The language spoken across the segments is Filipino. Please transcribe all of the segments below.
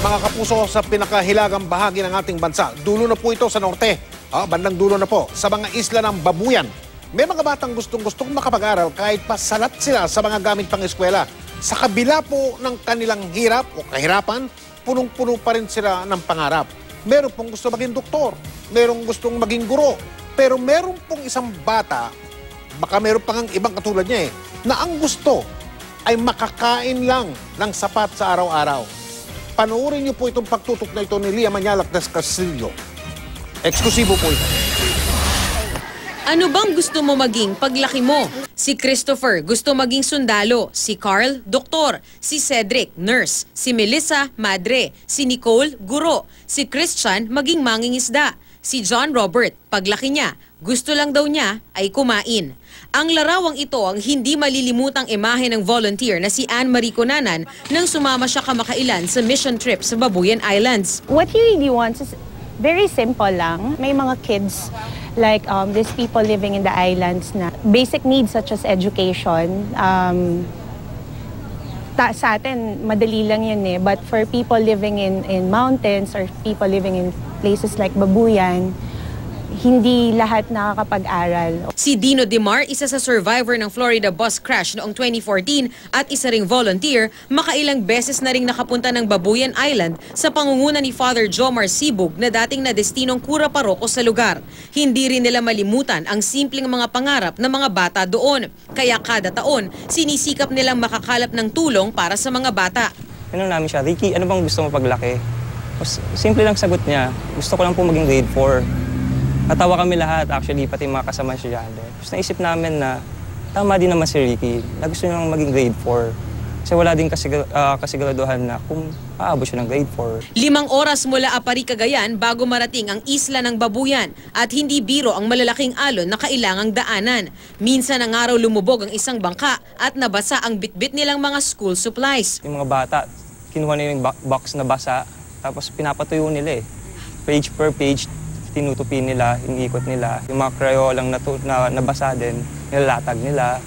Mga kapuso, sa pinakahilagang bahagi ng ating bansa, dulo na po ito sa norte, bandang dulo na po, sa mga isla ng Babuyan. May mga batang gustong-gustong makapag-aral kahit pa salat sila sa mga gamit pang eskwela. Sa kabila po ng kanilang hirap o kahirapan, punong-puno pa rin sila ng pangarap. Meron pong gusto maging doktor, merong gustong maging guro, pero meron pong isang bata, baka meron pang ibang katulad niya na ang gusto ay makakain lang ng sapat sa araw-araw. Panoorin niyo po itong pagtutok na ito ni Lia Manyalak des Castillo. Eksklusibo po ito. Ano bang gusto mo maging paglaki mo? Si Christopher gusto maging sundalo, si Carl, doktor, si Cedric, nurse, si Melissa, madre, si Nicole, guro, si Christian, maging mangingisda, si John Robert, paglaki niya, gusto lang daw niya ay kumain. Ang larawang ito ang hindi malilimutang imahe ng volunteer na si Anne Marie Conanan nang sumama siya kamakailan sa mission trip sa Babuyan Islands. What he really wants is very simple lang. May mga kids like these people living in the islands na basic needs such as education. Sa atin, madali lang yun But for people living in mountains or people living in places like Babuyan, hindi lahat nakakapag-aral. Si Dino Dimar, isa sa survivor ng Florida bus crash noong 2014 at isa ring volunteer, makailang beses na ring nakapunta ng Babuyan Island sa pangunguna ni Father Jomar Sibug na dating na destinong kura paroko sa lugar. Hindi rin nila malimutan ang simpleng mga pangarap ng mga bata doon. Kaya kada taon, sinisikap nilang makakalap ng tulong para sa mga bata. Ano namin siya, Ricky, ano bang gusto mo paglaki? Simple lang sagot niya, gusto ko lang po maging grade 4. Natawa kami lahat, actually, pati mga kasama estudyante. Tapos naisip namin na tama din naman si Ricky, na gusto niya maging grade 4. Kasi wala din kasiguraduhan na kung aabot siya ng grade 4. 5 oras mula Apari, Cagayan bago marating ang isla ng Babuyan at hindi biro ang malalaking alon na kailangang daanan. Minsan ang araw lumubog ang isang bangka at nabasa ang bitbit nilang mga school supplies. Yung mga bata, kinuha nila yung box na basa, tapos pinapatuyo nila Page per page, tinutupi nila, iniikot nila. Yung mga crayolang nabasa din, nilalatag nila.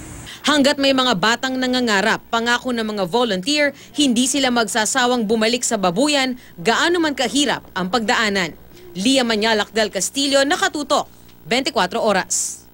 Hanggat may mga batang nangangarap, pangako ng mga volunteer, hindi sila magsasawang bumalik sa Babuyan, gaano man kahirap ang pagdaanan. Lia Manyalak del Castillo, nakatutok, 24 oras.